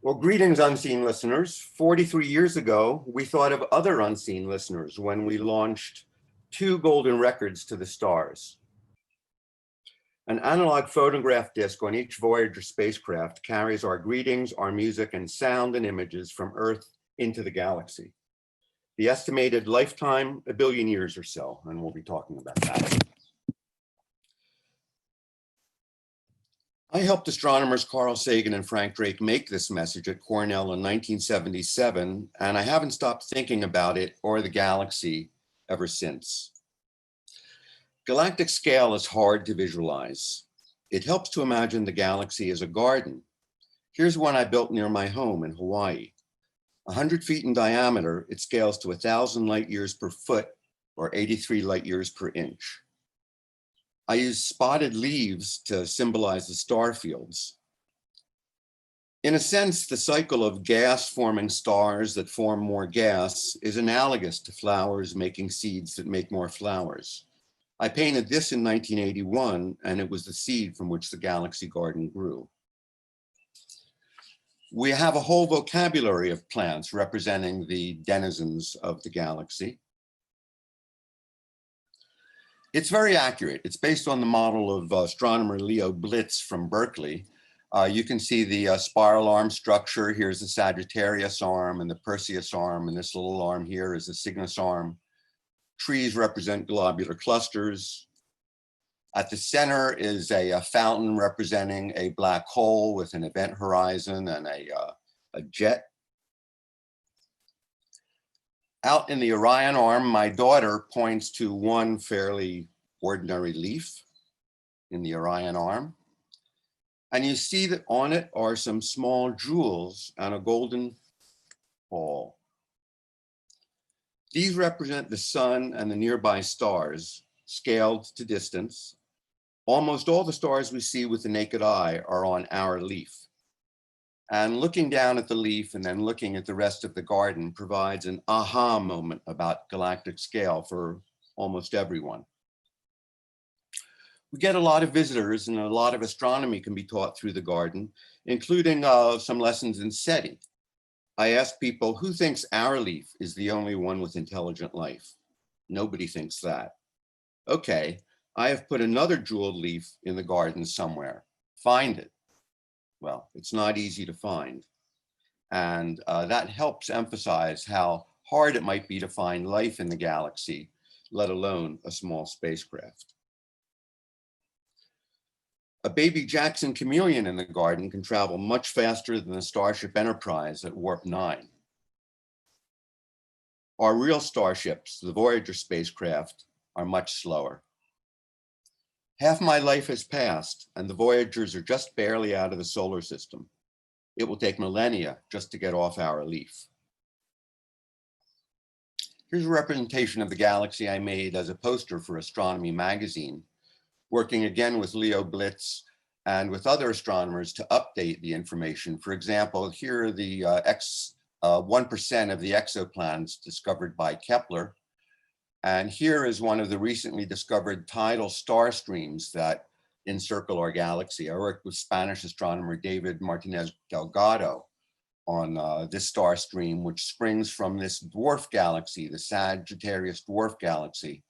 Well, greetings, unseen listeners. 43 years ago, we thought of other unseen listeners when we launched two golden records to the stars. An analog photograph disc on each Voyager spacecraft carries our greetings, our music, and sound and images from Earth into the galaxy. The estimated lifetime, 1 billion years or so, and we'll be talking about that. I helped astronomers Carl Sagan and Frank Drake make this message at Cornell in 1977, and I haven't stopped thinking about it or the galaxy ever since. Galactic scale is hard to visualize. It helps to imagine the galaxy as a garden. Here's one I built near my home in Hawaii. 100 feet in diameter, it scales to 1,000 light years per foot or 83 light years per inch. I use spotted leaves to symbolize the star fields. In a sense, the cycle of gas forming stars that form more gas is analogous to flowers making seeds that make more flowers. I painted this in 1981, and it was the seed from which the galaxy garden grew. We have a whole vocabulary of plants representing the denizens of the galaxy. It's very accurate. It's based on the model of astronomer Leo Blitz from Berkeley. You can see the spiral arm structure. Here's the Sagittarius arm and the Perseus arm, and this little arm here is the Cygnus arm. Trees represent globular clusters. At the center is a fountain representing a black hole with an event horizon and a jet. Out in the Orion arm, my daughter points to one fairly ordinary leaf in the Orion arm. And you see that on it are some small jewels and a golden ball. These represent the sun and the nearby stars, scaled to distance. Almost all the stars we see with the naked eye are on our leaf. And looking down at the leaf and then looking at the rest of the garden provides an aha moment about galactic scale for almost everyone. We get a lot of visitors, and a lot of astronomy can be taught through the garden, including some lessons in SETI. I ask people, who thinks our leaf is the only one with intelligent life? Nobody thinks that. Okay, I have put another jeweled leaf in the garden somewhere. Find it. Well, it's not easy to find. And that helps emphasize how hard it might be to find life in the galaxy, let alone a small spacecraft. A baby Jackson chameleon in the garden can travel much faster than the Starship Enterprise at warp 9. Our real starships, the Voyager spacecraft, are much slower. Half my life has passed, and the Voyagers are just barely out of the solar system. It will take millennia just to get off our leaf. Here's a representation of the galaxy I made as a poster for Astronomy magazine, working again with Leo Blitz and with other astronomers to update the information. For example, here are the 1% of the exoplanets discovered by Kepler. And here is one of the recently discovered tidal star streams that encircle our galaxy. I worked with Spanish astronomer David Martinez Delgado on this star stream, which springs from this dwarf galaxy, the Sagittarius dwarf galaxy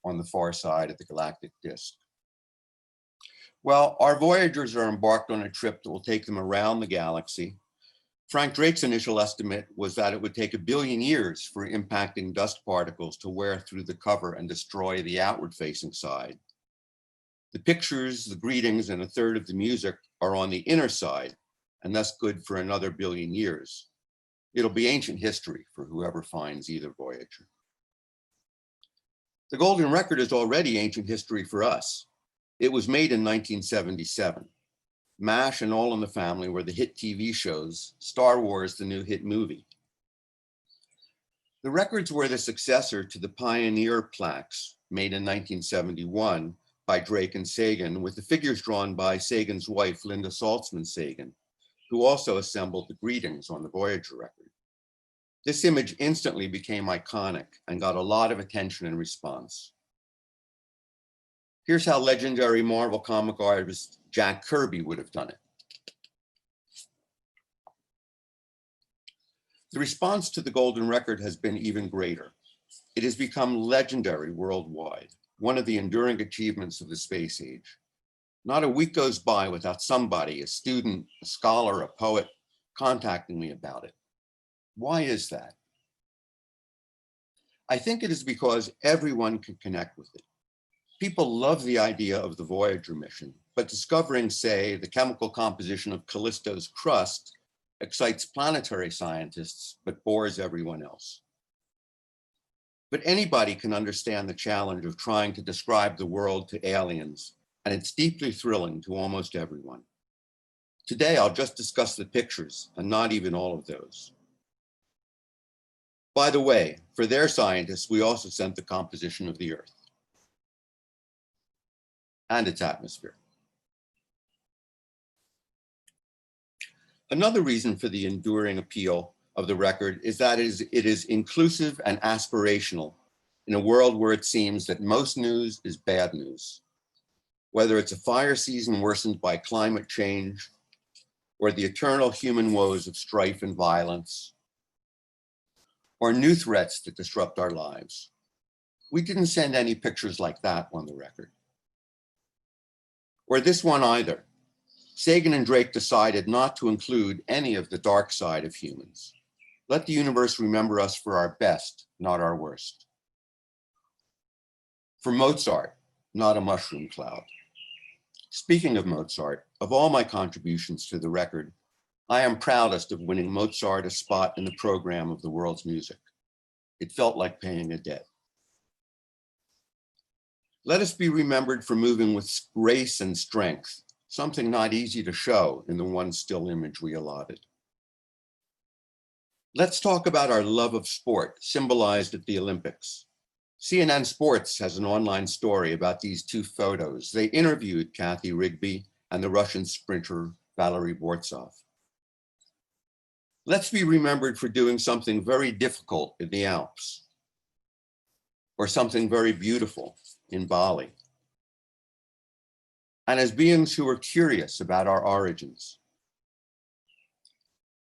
on the far side of the galactic disk. Well, our Voyagers are embarked on a trip that will take them around the galaxy. Frank Drake's initial estimate was that it would take 1 billion years for impacting dust particles to wear through the cover and destroy the outward-facing side. The pictures, the greetings, and a third of the music are on the inner side, and thus good for another 1 billion years. It'll be ancient history for whoever finds either Voyager. The Golden Record is already ancient history for us. It was made in 1977. MASH and All in the Family were the hit TV shows, Star Wars the new hit movie. The records were the successor to the Pioneer plaques made in 1971 by Drake and Sagan, with the figures drawn by Sagan's wife, Linda Saltzman Sagan, who also assembled the greetings on the Voyager record. This image instantly became iconic and got a lot of attention and response. Here's how legendary Marvel comic artist Jack Kirby would have done it. The response to the Golden Record has been even greater. It has become legendary worldwide, one of the enduring achievements of the space age. Not a week goes by without somebody, a student, a scholar, a poet, contacting me about it. Why is that? I think it is because everyone can connect with it. People love the idea of the Voyager mission, but discovering, say, the chemical composition of Callisto's crust excites planetary scientists, but bores everyone else. But anybody can understand the challenge of trying to describe the world to aliens, and it's deeply thrilling to almost everyone. Today, I'll just discuss the pictures, and not even all of those. By the way, for their scientists, we also sent the composition of the Earth and its atmosphere. Another reason for the enduring appeal of the record is that it is inclusive and aspirational in a world where it seems that most news is bad news. Whether it's a fire season worsened by climate change, or the eternal human woes of strife and violence, or new threats that disrupt our lives. We didn't send any pictures like that on the record. Or this one either. Sagan and Drake decided not to include any of the dark side of humans. Let the universe remember us for our best, not our worst. For Mozart, not a mushroom cloud. Speaking of Mozart, of all my contributions to the record, I am proudest of winning Mozart a spot in the program of the world's music. It felt like paying a debt. Let us be remembered for moving with grace and strength, something not easy to show in the one still image we allotted. Let's talk about our love of sport, symbolized at the Olympics. CNN Sports has an online story about these two photos. They interviewed Kathy Rigby and the Russian sprinter Valery Bortsov. Let's be remembered for doing something very difficult in the Alps, or something very beautiful in Bali. And as beings who are curious about our origins.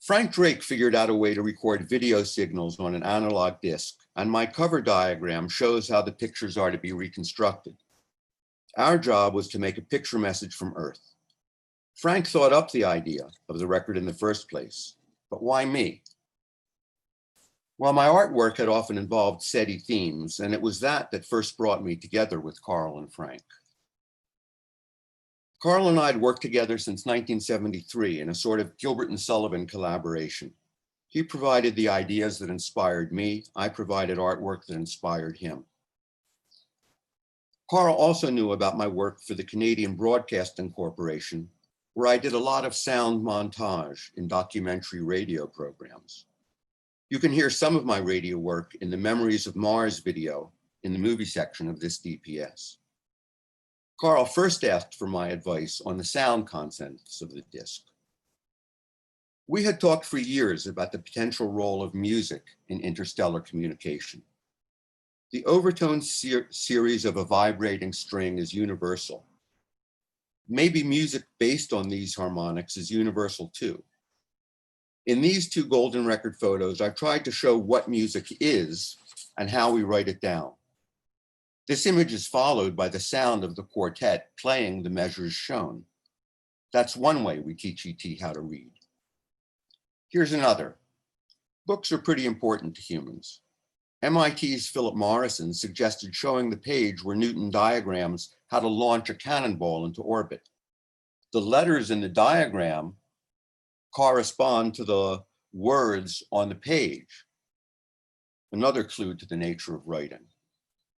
Frank Drake figured out a way to record video signals on an analog disc, and my cover diagram shows how the pictures are to be reconstructed. Our job was to make a picture message from Earth. Frank thought up the idea of the record in the first place, but why me? Well, my artwork had often involved SETI themes, and it was that first brought me together with Carl and Frank. Carl and I had worked together since 1973 in a sort of Gilbert and Sullivan collaboration. He provided the ideas that inspired me. I provided artwork that inspired him. Carl also knew about my work for the Canadian Broadcasting Corporation, where I did a lot of sound montage in documentary radio programs. You can hear some of my radio work in the Memories of Mars video in the movie section of this DPS. Carl first asked for my advice on the sound contents of the disc. We had talked for years about the potential role of music in interstellar communication. The overtone series of a vibrating string is universal. Maybe music based on these harmonics is universal too. In these two Golden Record photos, I tried to show what music is and how we write it down. This image is followed by the sound of the quartet playing the measures shown. That's one way we teach ET how to read. Here's another. Books are pretty important to humans. MIT's Philip Morrison suggested showing the page where Newton diagrams how to launch a cannonball into orbit. The letters in the diagram correspond to the words on the page. Another clue to the nature of writing.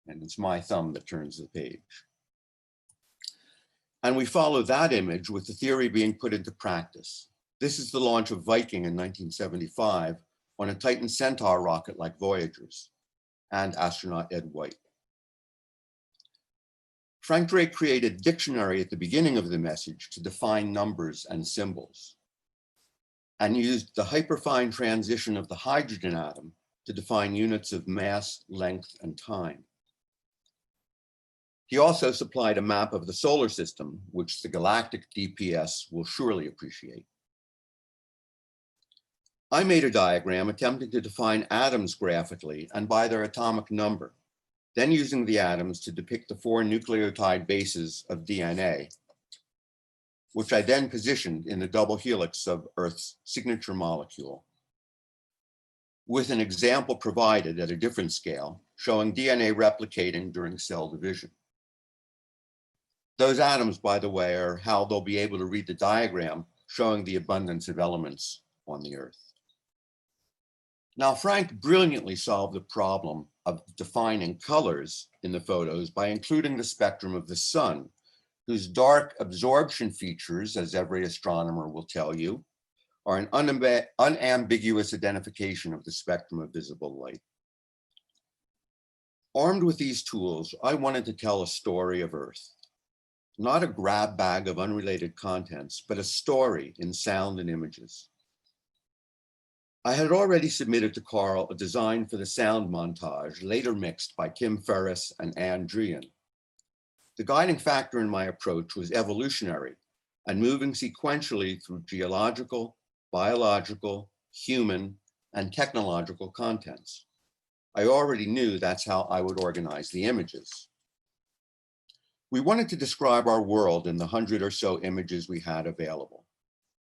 And it's my thumb that turns the page. And we follow that image with the theory being put into practice. This is the launch of Viking in 1975 on a Titan Centaur rocket like Voyager's, and astronaut Ed White. Frank Drake created a dictionary at the beginning of the message to define numbers and symbols, and used the hyperfine transition of the hydrogen atom to define units of mass, length, and time. He also supplied a map of the solar system, which the galactic DPS will surely appreciate. I made a diagram attempting to define atoms graphically and by their atomic number, then using the atoms to depict the 4 nucleotide bases of DNA, which I then positioned in the double helix of Earth's signature molecule, with an example provided at a different scale showing DNA replicating during cell division. Those atoms, by the way, are how they'll be able to read the diagram showing the abundance of elements on the Earth. Now, Frank brilliantly solved the problem of defining colors in the photos by including the spectrum of the sun, whose dark absorption features, as every astronomer will tell you, are an unambiguous identification of the spectrum of visible light. Armed with these tools, I wanted to tell a story of Earth, not a grab bag of unrelated contents, but a story in sound and images. I had already submitted to Carl a design for the sound montage, later mixed by Tim Ferriss and Ann Druyan. The guiding factor in my approach was evolutionary and moving sequentially through geological, biological, human, and technological contents. I already knew that's how I would organize the images. We wanted to describe our world in the 100 or so images we had available,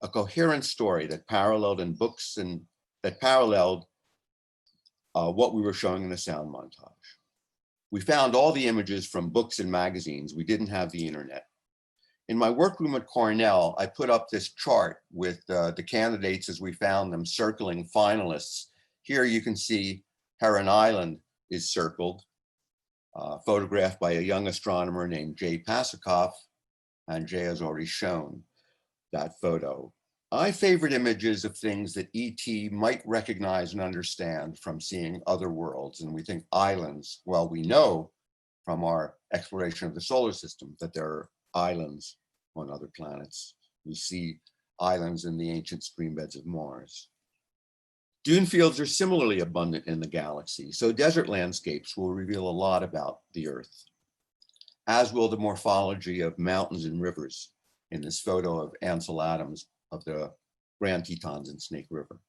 a coherent story that paralleled in books and that paralleled what we were showing in the sound montage. We found all the images from books and magazines. We didn't have the internet. In my workroom at Cornell, I put up this chart with the candidates as we found them circling finalists. Here you can see Heron Island is circled, photographed by a young astronomer named Jay Pasakoff, and Jay has already shown that photo. I favored images of things that ET might recognize and understand from seeing other worlds. And we think islands, well, we know from our exploration of the solar system that there are islands on other planets. We see islands in the ancient stream beds of Mars. Dune fields are similarly abundant in the galaxy, so desert landscapes will reveal a lot about the Earth, as will the morphology of mountains and rivers in this photo of Ansel Adams of the Grand Tetons in Snake River.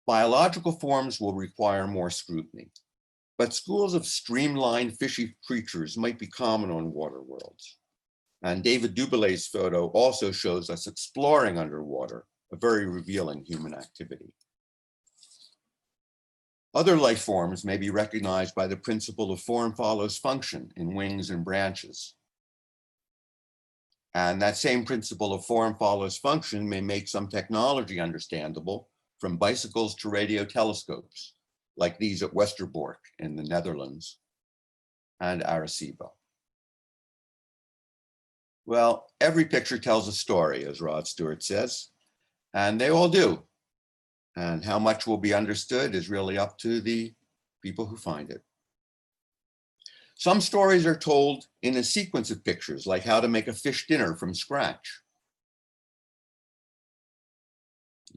Biological forms will require more scrutiny, but schools of streamlined fishy creatures might be common on water worlds. And David Dubilay's photo also shows us exploring underwater, a very revealing human activity. Other life forms may be recognized by the principle of form follows function in wings and branches. And that same principle of form follows function may make some technology understandable, from bicycles to radio telescopes, like these at Westerbork in the Netherlands and Arecibo. Well, every picture tells a story, as Rod Stewart says, and they all do. And how much will be understood is really up to the people who find it. Some stories are told in a sequence of pictures, like how to make a fish dinner from scratch.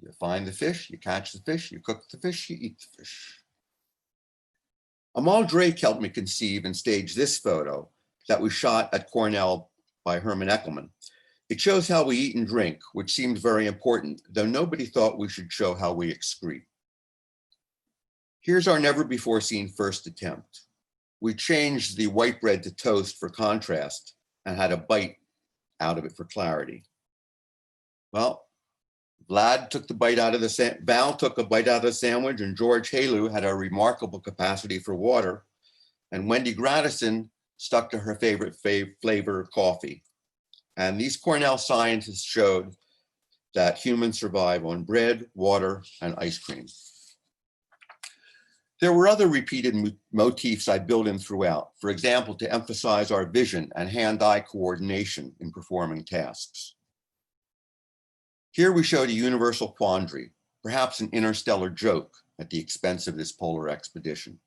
You find the fish, you catch the fish, you cook the fish, you eat the fish. Amal Drake helped me conceive and stage this photo that was shot at Cornell by Herman Eckelman. It shows how we eat and drink, which seemed very important, though nobody thought we should show how we excrete. Here's our never before seen first attempt. We changed the white bread to toast for contrast and had a bite out of it for clarity. Well, Val took a bite out of the sandwich, and George Halu had a remarkable capacity for water, and Wendy Gradison stuck to her favorite flavor, coffee. And these Cornell scientists showed that humans survive on bread, water, and ice cream. There were other repeated motifs I built in throughout, for example, to emphasize our vision and hand-eye coordination in performing tasks. Here we showed a universal quandary, perhaps an interstellar joke at the expense of this polar expedition.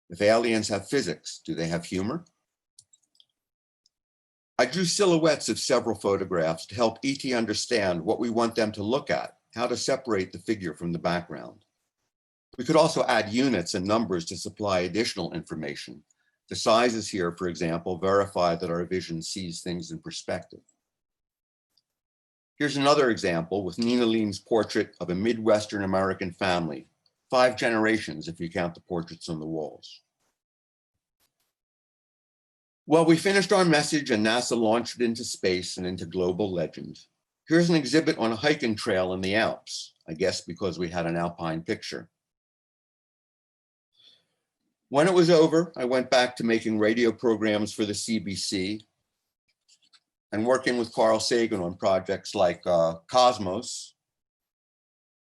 If aliens have physics, do they have humor? I drew silhouettes of several photographs to help ET understand what we want them to look at, how to separate the figure from the background. We could also add units and numbers to supply additional information. The sizes here, for example, verify that our vision sees things in perspective. Here's another example with Nina Lean's portrait of a Midwestern American family, 5 generations if you count the portraits on the walls. Well, we finished our message and NASA launched it into space and into global legend. Here's an exhibit on a hiking trail in the Alps, I guess because we had an alpine picture. When it was over, I went back to making radio programs for the CBC and working with Carl Sagan on projects like Cosmos,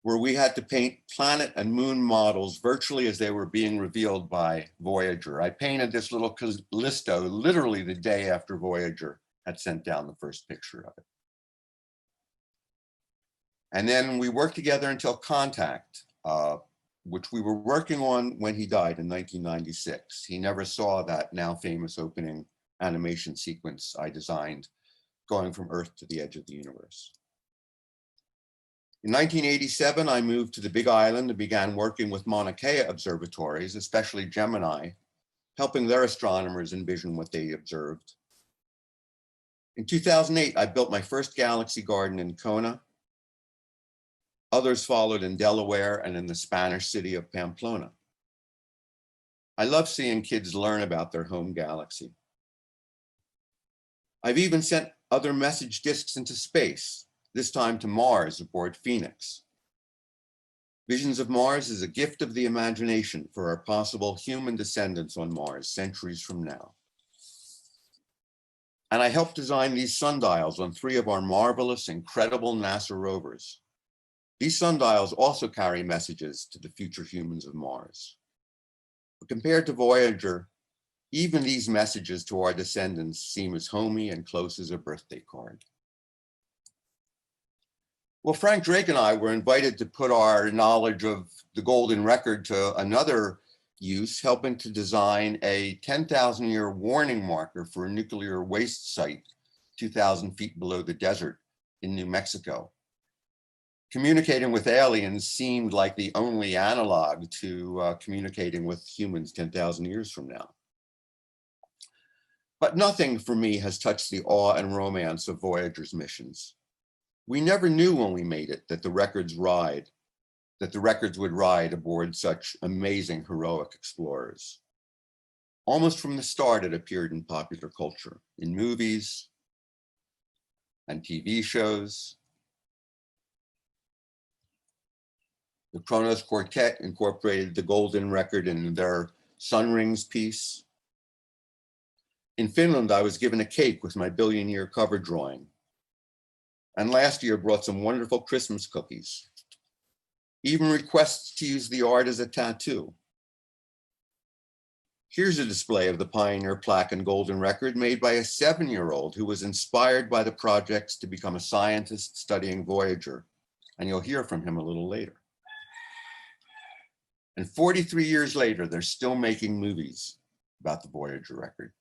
where we had to paint planet and moon models virtually as they were being revealed by Voyager. I painted this little Callisto literally the day after Voyager had sent down the first picture of it. And then we worked together until Contact, which we were working on when he died in 1996. He never saw that now famous opening animation sequence I designed, going from Earth to the edge of the universe. In 1987, I moved to the Big Island and began working with Mauna Kea observatories, especially Gemini, helping their astronomers envision what they observed. In 2008, I built my first galaxy garden in Kona. Others followed in Delaware and in the Spanish city of Pamplona. I love seeing kids learn about their home galaxy. I've even sent other message disks into space, this time to Mars aboard Phoenix. Visions of Mars is a gift of the imagination for our possible human descendants on Mars centuries from now. And I helped design these sundials on 3 of our marvelous, incredible NASA rovers. These sundials also carry messages to the future humans of Mars. But compared to Voyager, even these messages to our descendants seem as homey and close as a birthday card. Well, Frank Drake and I were invited to put our knowledge of the golden record to another use, helping to design a 10,000-year warning marker for a nuclear waste site 2,000 feet below the desert in New Mexico. Communicating with aliens seemed like the only analog to communicating with humans 10,000 years from now. But nothing for me has touched the awe and romance of Voyager's missions. We never knew when we made it that the records would ride aboard such amazing, heroic explorers. Almost from the start, it appeared in popular culture, in movies and TV shows. The Kronos Quartet incorporated the golden record in their Sun Rings piece. In Finland, I was given a cake with my billion-year cover drawing. And last year brought some wonderful Christmas cookies. Even requests to use the art as a tattoo. Here's a display of the Pioneer plaque and golden record made by a 7-year-old who was inspired by the projects to become a scientist studying Voyager. And you'll hear from him a little later. And 43 years later, they're still making movies about the Voyager record.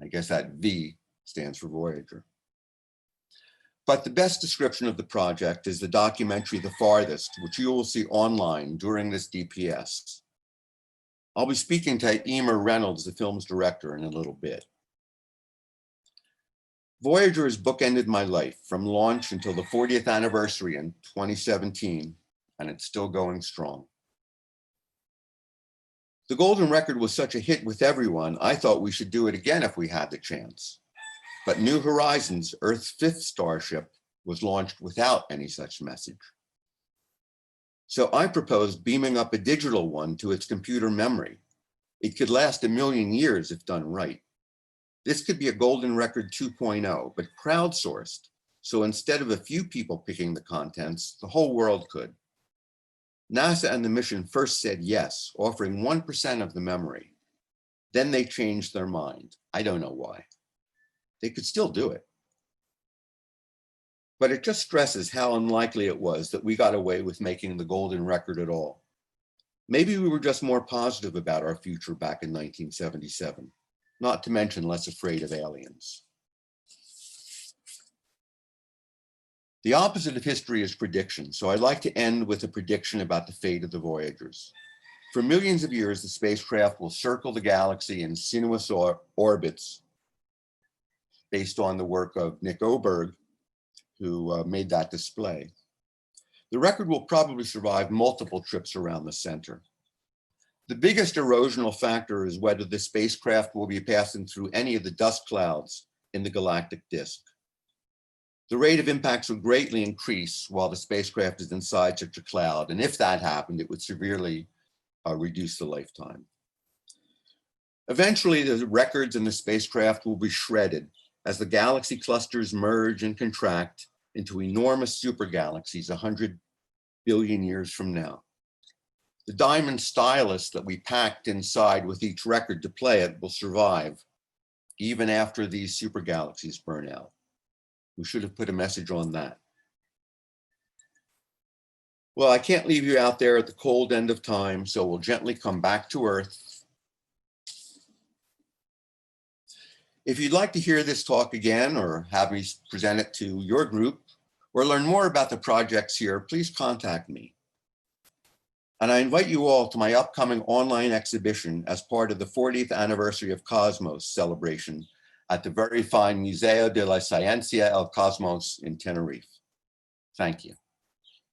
I guess that V stands for Voyager. But the best description of the project is the documentary The Farthest, which you will see online during this DPS. I'll be speaking to Emer Reynolds, the film's director, in a little bit. Voyager has bookended my life from launch until the 40th anniversary in 2017, and it's still going strong. The golden record was such a hit with everyone, I thought we should do it again if we had the chance. But New Horizons, Earth's 5th starship, was launched without any such message. So I proposed beaming up a digital one to its computer memory. It could last 1,000,000 years if done right. This could be a golden record 2.0, but crowdsourced. So instead of a few people picking the contents, the whole world could. NASA and the mission first said yes, offering 1% of the memory. Then they changed their mind. I don't know why. They could still do it. But it just stresses how unlikely it was that we got away with making the golden record at all. Maybe we were just more positive about our future back in 1977, not to mention less afraid of aliens. The opposite of history is prediction, so I'd like to end with a prediction about the fate of the Voyagers. For millions of years, the spacecraft will circle the galaxy in sinuous orbits based on the work of Nick Oberg, who made that display. The record will probably survive multiple trips around the center. The biggest erosional factor is whether the spacecraft will be passing through any of the dust clouds in the galactic disk. The rate of impacts will greatly increase while the spacecraft is inside such a cloud, and if that happened, it would severely reduce the lifetime. Eventually, the records in the spacecraft will be shredded as the galaxy clusters merge and contract into enormous supergalaxies 100 billion years from now. The diamond stylus that we packed inside with each record to play it will survive even after these supergalaxies burn out. We should have put a message on that. Well, I can't leave you out there at the cold end of time, so we'll gently come back to Earth. If you'd like to hear this talk again or have me present it to your group or learn more about the projects here, please contact me. And I invite you all to my upcoming online exhibition as part of the 40th anniversary of Cosmos celebration at the very fine Museo de la Ciencia El Cosmos in Tenerife. Thank you.